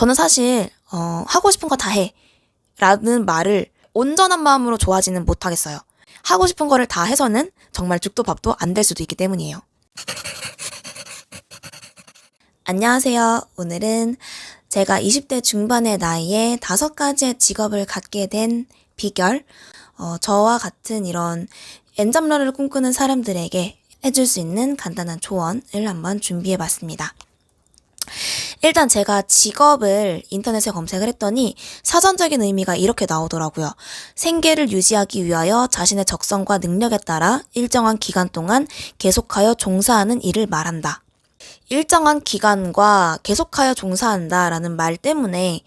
저는 사실 하고 싶은 거 다 해 라는 말을 온전한 마음으로 좋아하지는 못하겠어요. 하고 싶은 거를 다 해서는 정말 죽도 밥도 안 될 수도 있기 때문이에요. 안녕하세요. 오늘은 제가 20대 중반의 나이에 5가지의 직업을 갖게 된 비결, 저와 같은 이런 엔잡러를 꿈꾸는 사람들에게 해줄 수 있는 간단한 조언을 한번 준비해봤습니다. 일단 제가 직업을 인터넷에 검색을 했더니 사전적인 의미가 이렇게 나오더라고요. 생계를 유지하기 위하여 자신의 적성과 능력에 따라 일정한 기간 동안 계속하여 종사하는 일을 말한다. 일정한 기간과 계속하여 종사한다라는 말 때문에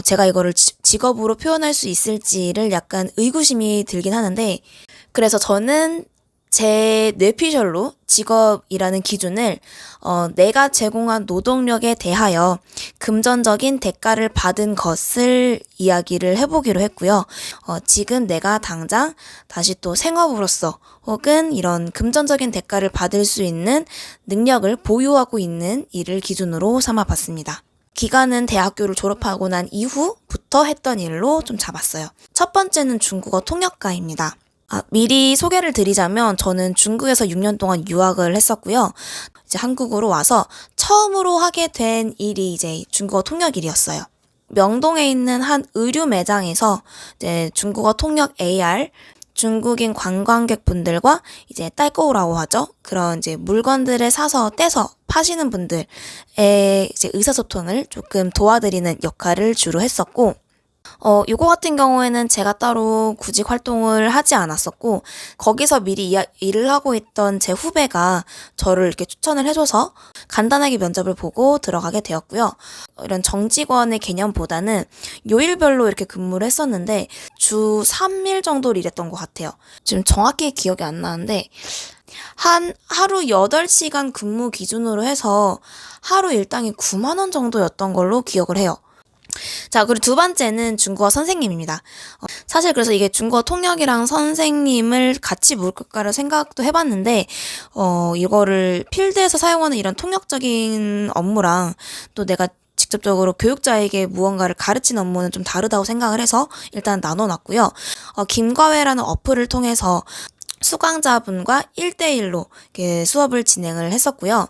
제가 이거를 직업으로 표현할 수 있을지를 약간 의구심이 들긴 하는데, 그래서 저는 제 뇌피셜로 직업이라는 기준을 내가 제공한 노동력에 대하여 금전적인 대가를 받은 것을 이야기를 해보기로 했고요. 지금 내가 당장 다시 또 생업으로서 혹은 이런 금전적인 대가를 받을 수 있는 능력을 보유하고 있는 일을 기준으로 삼아봤습니다. 기간은 대학교를 졸업하고 난 이후부터 했던 일로 좀 잡았어요. 첫 번째는 중국어 통역가입니다. 미리 소개를 드리자면 저는 중국에서 6년 동안 유학을 했었고요. 이제 한국으로 와서 처음으로 하게 된 일이 이제 중국어 통역 일이었어요. 명동에 있는 한 의류 매장에서 이제 중국어 통역 AR, 중국인 관광객분들과 이제 딸꼬우라고 하죠. 그런 이제 물건들을 사서 떼서 파시는 분들의 이제 의사소통을 조금 도와드리는 역할을 주로 했었고, 요거 같은 경우에는 제가 따로 구직 활동을 하지 않았었고, 거기서 미리 일을 하고 있던 제 후배가 저를 이렇게 추천을 해줘서 간단하게 면접을 보고 들어가게 되었고요. 이런 정직원의 개념보다는 요일별로 이렇게 근무를 했었는데, 주 3일 정도를 일했던 것 같아요. 지금 정확히 기억이 안 나는데, 하루 8시간 근무 기준으로 해서 하루 일당이 9만 원 정도였던 걸로 기억을 해요. 자, 그리고 두 번째는 중국어 선생님입니다. 사실 그래서 이게 중국어 통역이랑 선생님을 같이 묶을까를 생각도 해봤는데, 이거를 필드에서 사용하는 이런 통역적인 업무랑 또 내가 직접적으로 교육자에게 무언가를 가르치는 업무는 좀 다르다고 생각을 해서 일단 나눠놨고요. 김과외라는 어플을 통해서 수강자분과 1대1로 이렇게 수업을 진행을 했었고요.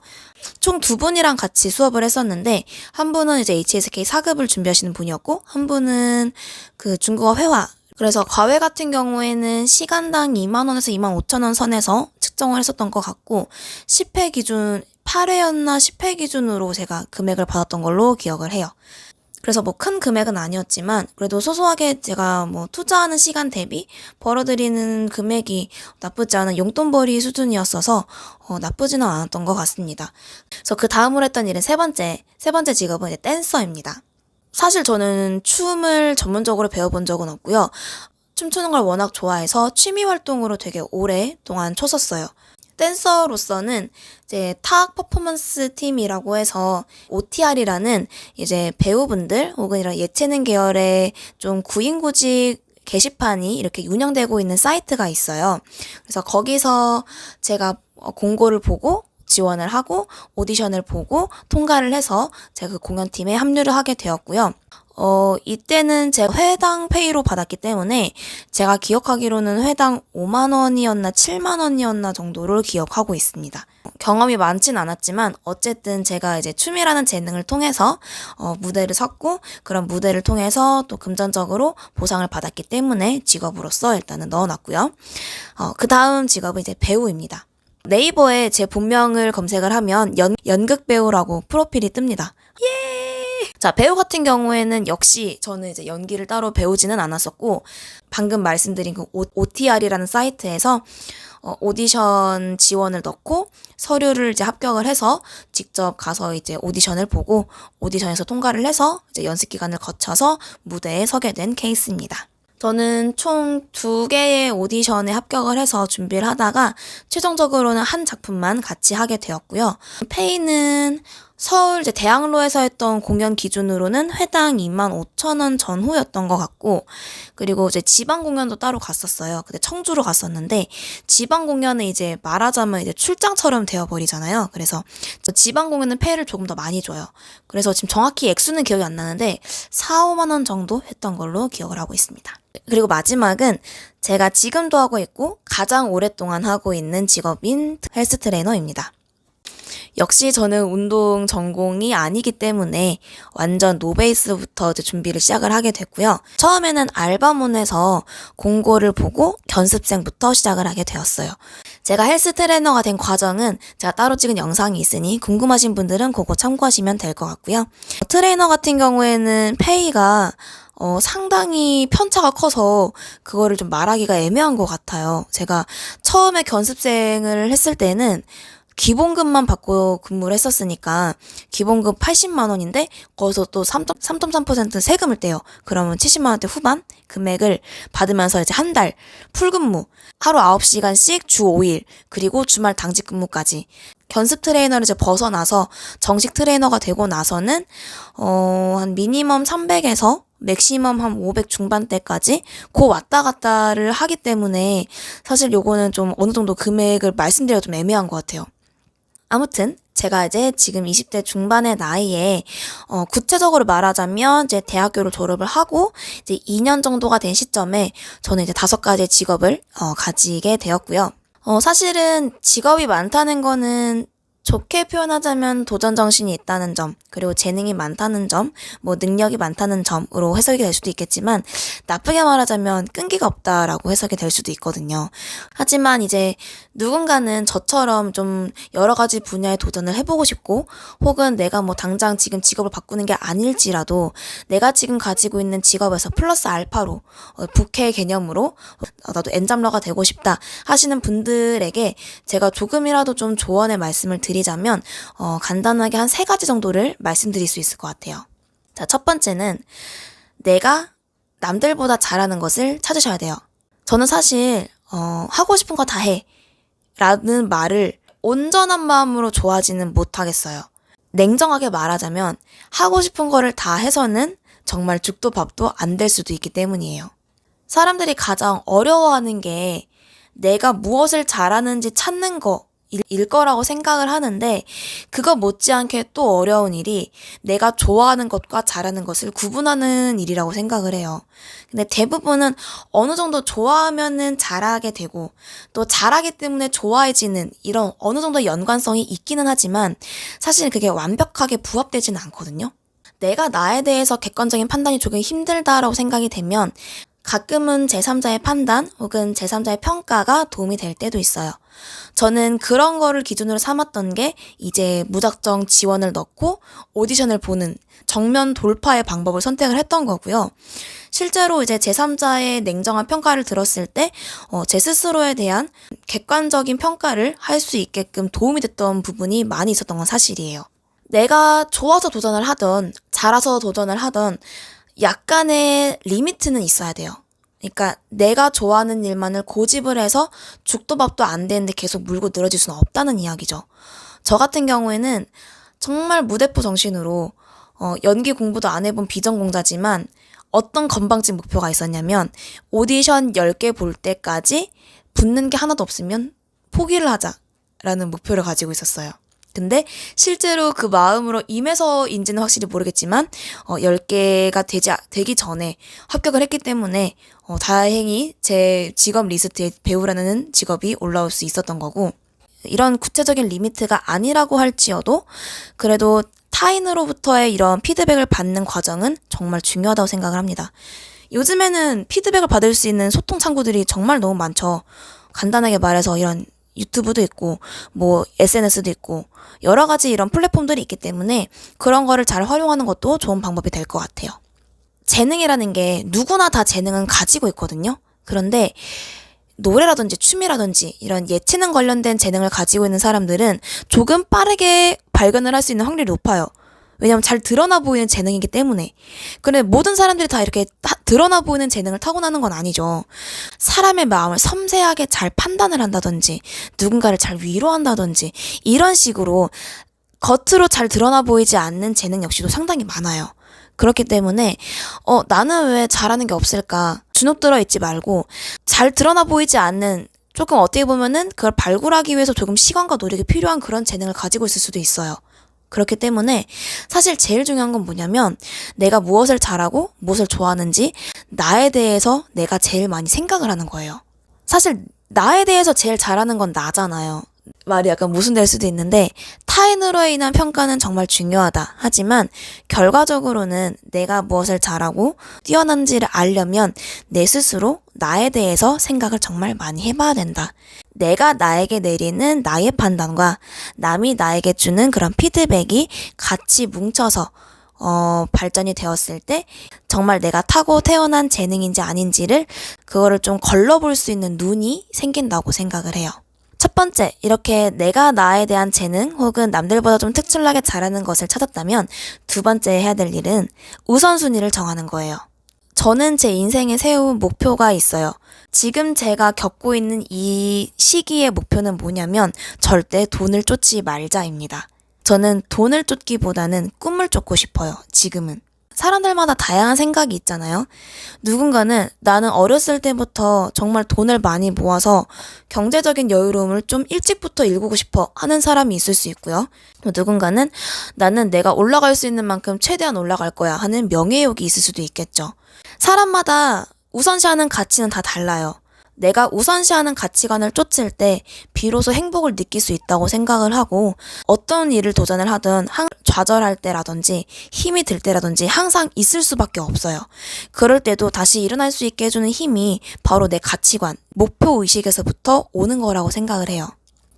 총 2분이랑 같이 수업을 했었는데, 한 분은 이제 HSK 4급을 준비하시는 분이었고, 한 분은 그 중국어 회화. 그래서 과외 같은 경우에는 시간당 2만 원에서 2만 5천 원 선에서 측정을 했었던 것 같고, 10회 기준, 8회였나 10회 기준으로 제가 금액을 받았던 걸로 기억을 해요. 그래서 뭐 큰 금액은 아니었지만 그래도 소소하게 제가 뭐 투자하는 시간 대비 벌어들이는 금액이 나쁘지 않은 용돈벌이 수준이었어서 나쁘지는 않았던 것 같습니다. 그래서 그 다음으로 했던 일은 세 번째 직업은 이제 댄서입니다. 사실 저는 춤을 전문적으로 배워본 적은 없고요. 춤추는 걸 워낙 좋아해서 취미 활동으로 되게 오랫동안 췄었어요. 댄서로서는 이제 탁 퍼포먼스 팀이라고 해서 OTR이라는 이제 배우분들 혹은 이런 예체능 계열의 좀 구인구직 게시판이 이렇게 운영되고 있는 사이트가 있어요. 그래서 거기서 제가 공고를 보고 지원을 하고 오디션을 보고 통과를 해서 제가 그 공연팀에 합류를 하게 되었고요. 이때는 제가 회당 페이로 받았기 때문에 제가 기억하기로는 회당 5만 원이었나 7만 원이었나 정도를 기억하고 있습니다. 경험이 많진 않았지만 어쨌든 제가 이제 춤이라는 재능을 통해서 무대를 섰고, 그런 무대를 통해서 또 금전적으로 보상을 받았기 때문에 직업으로서 일단은 넣어놨고요. 그 다음 직업은 이제 배우입니다. 네이버에 제 본명을 검색을 하면 연극 배우라고 프로필이 뜹니다. 예! 자, 배우 같은 경우에는 역시 저는 이제 연기를 따로 배우지는 않았었고, 방금 말씀드린 그 OTR이라는 사이트에서 오디션 지원을 넣고 서류를 이제 합격을 해서 직접 가서 이제 오디션을 보고 오디션에서 통과를 해서 이제 연습 기간을 거쳐서 무대에 서게 된 케이스입니다. 저는 총 2개의 오디션에 합격을 해서 준비를 하다가 최종적으로는 한 작품만 같이 하게 되었고요. 페이는 서울 이제 대학로에서 했던 공연 기준으로는 회당 25,000원 전후였던 것 같고, 그리고 이제 지방 공연도 따로 갔었어요. 근데 청주로 갔었는데, 지방 공연은 이제 말하자면 이제 출장처럼 되어버리잖아요. 그래서 지방 공연은 페이를 조금 더 많이 줘요. 그래서 지금 정확히 액수는 기억이 안 나는데 4, 5만 원 정도 했던 걸로 기억을 하고 있습니다. 그리고 마지막은 제가 지금도 하고 있고 가장 오랫동안 하고 있는 직업인 헬스 트레이너입니다. 역시 저는 운동 전공이 아니기 때문에 완전 노베이스부터 이제 준비를 시작을 하게 됐고요. 처음에는 알바몬에서 공고를 보고 견습생부터 시작을 하게 되었어요. 제가 헬스 트레이너가 된 과정은 제가 따로 찍은 영상이 있으니 궁금하신 분들은 그거 참고하시면 될 것 같고요. 트레이너 같은 경우에는 페이가 상당히 편차가 커서 그거를 좀 말하기가 애매한 것 같아요. 제가 처음에 견습생을 했을 때는 기본급만 받고 근무를 했었으니까 기본급 80만 원인데 거기서 또 3.3% 세금을 떼요. 그러면 70만 원대 후반 금액을 받으면서 이제 한 달 풀근무, 하루 9시간씩 주 5일, 그리고 주말 당직 근무까지. 견습 트레이너를 이제 벗어나서 정식 트레이너가 되고 나서는 한 미니멈 300에서 맥시멈 한 500 중반대까지 고 왔다 갔다를 하기 때문에 사실 요거는 좀 어느 정도 금액을 말씀드려도 좀 애매한 것 같아요. 아무튼 제가 이제 지금 20대 중반의 나이에 구체적으로 말하자면 이제 대학교를 졸업을 하고 이제 2년 정도가 된 시점에 저는 이제 5가지의 직업을 가지게 되었고요. 사실은 직업이 많다는 거는 좋게 표현하자면 도전 정신이 있다는 점, 그리고 재능이 많다는 점, 뭐 능력이 많다는 점으로 해석이 될 수도 있겠지만 나쁘게 말하자면 끈기가 없다라고 해석이 될 수도 있거든요. 하지만 이제 누군가는 저처럼 좀 여러 가지 분야에 도전을 해보고 싶고, 혹은 내가 뭐 당장 지금 직업을 바꾸는 게 아닐지라도 내가 지금 가지고 있는 직업에서 플러스 알파로 부캐 개념으로 나도 엔잡러가 되고 싶다 하시는 분들에게 제가 조금이라도 좀 조언의 말씀을 드리자면 간단하게 한 3가지 정도를 말씀드릴 수 있을 것 같아요. 자, 첫 번째는 내가 남들보다 잘하는 것을 찾으셔야 돼요. 저는 사실 하고 싶은 거 다 해 라는 말을 온전한 마음으로 좋아하지는 못하겠어요. 냉정하게 말하자면 하고 싶은 거를 다 해서는 정말 죽도 밥도 안 될 수도 있기 때문이에요. 사람들이 가장 어려워하는 게 내가 무엇을 잘하는지 찾는 일 거라고 생각을 하는데, 그거 못지않게 또 어려운 일이 내가 좋아하는 것과 잘하는 것을 구분하는 일이라고 생각을 해요. 근데 대부분은 어느 정도 좋아하면은 잘하게 되고 또 잘하기 때문에 좋아해지는 이런 어느 정도 연관성이 있기는 하지만 사실 그게 완벽하게 부합되지는 않거든요. 내가 나에 대해서 객관적인 판단이 조금 힘들다라고 생각이 되면 가끔은 제3자의 판단 혹은 제3자의 평가가 도움이 될 때도 있어요. 저는 그런 거를 기준으로 삼았던 게 이제 무작정 지원을 넣고 오디션을 보는 정면 돌파의 방법을 선택을 했던 거고요. 실제로 이제 제3자의 냉정한 평가를 들었을 때 제 스스로에 대한 객관적인 평가를 할 수 있게끔 도움이 됐던 부분이 많이 있었던 건 사실이에요. 내가 좋아서 도전을 하던 잘해서 도전을 하던 약간의 리미트는 있어야 돼요. 그러니까 내가 좋아하는 일만을 고집을 해서 죽도 밥도 안 되는데 계속 물고 늘어질 수는 없다는 이야기죠. 저 같은 경우에는 정말 무대포 정신으로 연기 공부도 안 해본 비전공자지만 어떤 건방진 목표가 있었냐면 오디션 10개 볼 때까지 붙는 게 하나도 없으면 포기를 하자라는 목표를 가지고 있었어요. 근데 실제로 그 마음으로 임해서인지는 확실히 모르겠지만 10개가 되기 전에 합격을 했기 때문에 다행히 제 직업 리스트에 배우라는 직업이 올라올 수 있었던 거고, 이런 구체적인 리미트가 아니라고 할지어도 그래도 타인으로부터의 이런 피드백을 받는 과정은 정말 중요하다고 생각을 합니다. 요즘에는 피드백을 받을 수 있는 소통 창구들이 정말 너무 많죠. 간단하게 말해서 이런 유튜브도 있고 뭐 SNS도 있고 여러 가지 이런 플랫폼들이 있기 때문에 그런 거를 잘 활용하는 것도 좋은 방법이 될 것 같아요. 재능이라는 게 누구나 다 재능은 가지고 있거든요. 그런데 노래라든지 춤이라든지 이런 예체능 관련된 재능을 가지고 있는 사람들은 조금 빠르게 발견을 할 수 있는 확률이 높아요. 왜냐면 잘 드러나 보이는 재능이기 때문에. 그런데 모든 사람들이 다 이렇게 드러나 보이는 재능을 타고나는 건 아니죠. 사람의 마음을 섬세하게 잘 판단을 한다든지 누군가를 잘 위로한다든지 이런 식으로 겉으로 잘 드러나 보이지 않는 재능 역시도 상당히 많아요. 그렇기 때문에 나는 왜 잘하는 게 없을까? 주눅 들어 있지 말고 잘 드러나 보이지 않는, 조금 어떻게 보면은 그걸 발굴하기 위해서 조금 시간과 노력이 필요한 그런 재능을 가지고 있을 수도 있어요. 그렇기 때문에 사실 제일 중요한 건 뭐냐면 내가 무엇을 잘하고 무엇을 좋아하는지 나에 대해서 내가 제일 많이 생각을 하는 거예요. 사실 나에 대해서 제일 잘하는 건 나잖아요. 말이 약간 모순될 수도 있는데 타인으로 인한 평가는 정말 중요하다. 하지만 결과적으로는 내가 무엇을 잘하고 뛰어난지를 알려면 내 스스로 나에 대해서 생각을 정말 많이 해봐야 된다. 내가 나에게 내리는 나의 판단과 남이 나에게 주는 그런 피드백이 같이 뭉쳐서 발전이 되었을 때 정말 내가 타고 태어난 재능인지 아닌지를 그거를 좀 걸러볼 수 있는 눈이 생긴다고 생각을 해요. 첫 번째, 이렇게 내가 나에 대한 재능 혹은 남들보다 좀 특출나게 잘하는 것을 찾았다면 두 번째 해야 될 일은 우선순위를 정하는 거예요. 저는 제 인생에 세운 목표가 있어요. 지금 제가 겪고 있는 이 시기의 목표는 뭐냐면 절대 돈을 쫓지 말자입니다. 저는 돈을 쫓기보다는 꿈을 쫓고 싶어요, 지금은. 사람들마다 다양한 생각이 있잖아요. 누군가는 나는 어렸을 때부터 정말 돈을 많이 모아서 경제적인 여유로움을 좀 일찍부터 일구고 싶어 하는 사람이 있을 수 있고요. 누군가는 나는 내가 올라갈 수 있는 만큼 최대한 올라갈 거야 하는 명예욕이 있을 수도 있겠죠. 사람마다 우선시하는 가치는 다 달라요. 내가 우선시하는 가치관을 쫓을 때 비로소 행복을 느낄 수 있다고 생각을 하고 어떤 일을 도전을 하든 좌절할 때라든지 힘이 들 때라든지 항상 있을 수밖에 없어요. 그럴 때도 다시 일어날 수 있게 해주는 힘이 바로 내 가치관, 목표의식에서부터 오는 거라고 생각을 해요.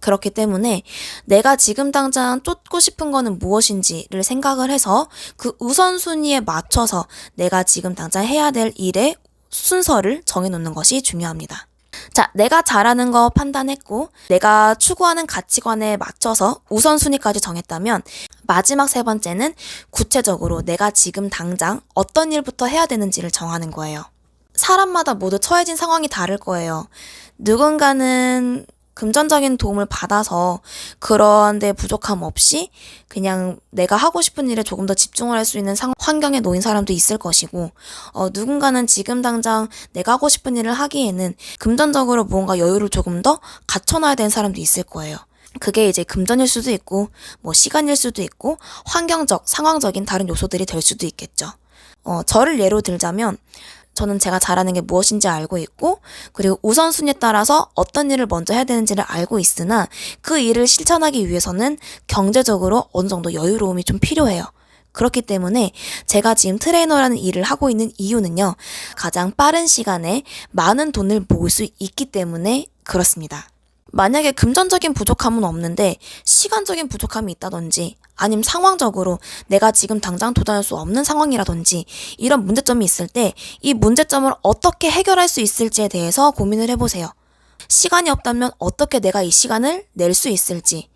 그렇기 때문에 내가 지금 당장 쫓고 싶은 거는 무엇인지를 생각을 해서 그 우선순위에 맞춰서 내가 지금 당장 해야 될 일의 순서를 정해놓는 것이 중요합니다. 자, 내가 잘하는 거 판단했고 내가 추구하는 가치관에 맞춰서 우선순위까지 정했다면 마지막 세 번째는 구체적으로 내가 지금 당장 어떤 일부터 해야 되는지를 정하는 거예요. 사람마다 모두 처해진 상황이 다를 거예요. 누군가는 금전적인 도움을 받아서 그러한 데 부족함 없이 그냥 내가 하고 싶은 일에 조금 더 집중을 할 수 있는 환경에 놓인 사람도 있을 것이고 누군가는 지금 당장 내가 하고 싶은 일을 하기에는 금전적으로 뭔가 여유를 조금 더 갖춰놔야 되는 사람도 있을 거예요. 그게 이제 금전일 수도 있고 뭐 시간일 수도 있고 환경적, 상황적인 다른 요소들이 될 수도 있겠죠. 저를 예로 들자면 저는 제가 잘하는 게 무엇인지 알고 있고 그리고 우선순위에 따라서 어떤 일을 먼저 해야 되는지를 알고 있으나 그 일을 실천하기 위해서는 경제적으로 어느 정도 여유로움이 좀 필요해요. 그렇기 때문에 제가 지금 트레이너라는 일을 하고 있는 이유는요. 가장 빠른 시간에 많은 돈을 모을 수 있기 때문에 그렇습니다. 만약에 금전적인 부족함은 없는데 시간적인 부족함이 있다든지 아니면 상황적으로 내가 지금 당장 도전할 수 없는 상황이라든지 이런 문제점이 있을 때 이 문제점을 어떻게 해결할 수 있을지에 대해서 고민을 해보세요. 시간이 없다면 어떻게 내가 이 시간을 낼 수 있을지,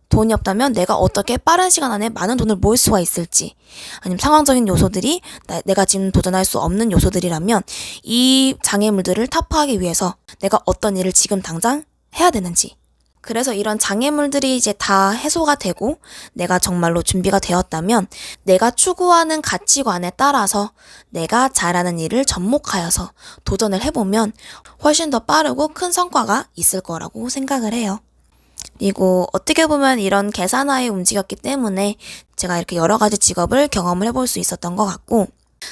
돈이 없다면 내가 어떻게 빠른 시간 안에 많은 돈을 모을 수가 있을지, 아니면 상황적인 요소들이 내가 지금 도전할 수 없는 요소들이라면 이 장애물들을 타파하기 위해서 내가 어떤 일을 지금 당장 해야 되는지. 그래서 이런 장애물들이 이제 다 해소가 되고 내가 정말로 준비가 되었다면 내가 추구하는 가치관에 따라서 내가 잘하는 일을 접목하여서 도전을 해보면 훨씬 더 빠르고 큰 성과가 있을 거라고 생각을 해요. 그리고 어떻게 보면 이런 계산하에 움직였기 때문에 제가 이렇게 여러 가지 직업을 경험을 해볼 수 있었던 것 같고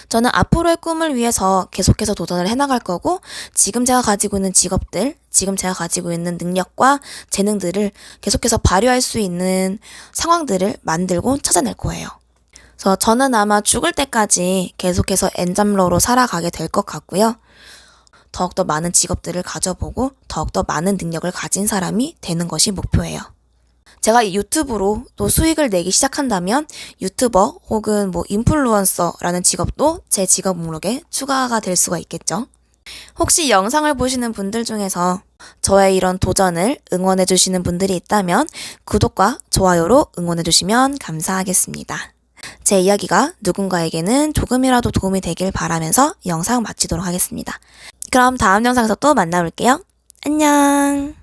저는 앞으로의 꿈을 위해서 계속해서 도전을 해나갈 거고 지금 제가 가지고 있는 직업들, 지금 제가 가지고 있는 능력과 재능들을 계속해서 발휘할 수 있는 상황들을 만들고 찾아낼 거예요. 그래서 저는 아마 죽을 때까지 계속해서 엔잡러로 살아가게 될 것 같고요. 더욱더 많은 직업들을 가져보고 더욱더 많은 능력을 가진 사람이 되는 것이 목표예요. 제가 이 유튜브로 또 수익을 내기 시작한다면 유튜버 혹은 뭐 인플루언서라는 직업도 제 직업 목록에 추가가 될 수가 있겠죠. 혹시 영상을 보시는 분들 중에서 저의 이런 도전을 응원해 주시는 분들이 있다면 구독과 좋아요로 응원해 주시면 감사하겠습니다. 제 이야기가 누군가에게는 조금이라도 도움이 되길 바라면서 영상 마치도록 하겠습니다. 그럼 다음 영상에서 또 만나볼게요. 안녕.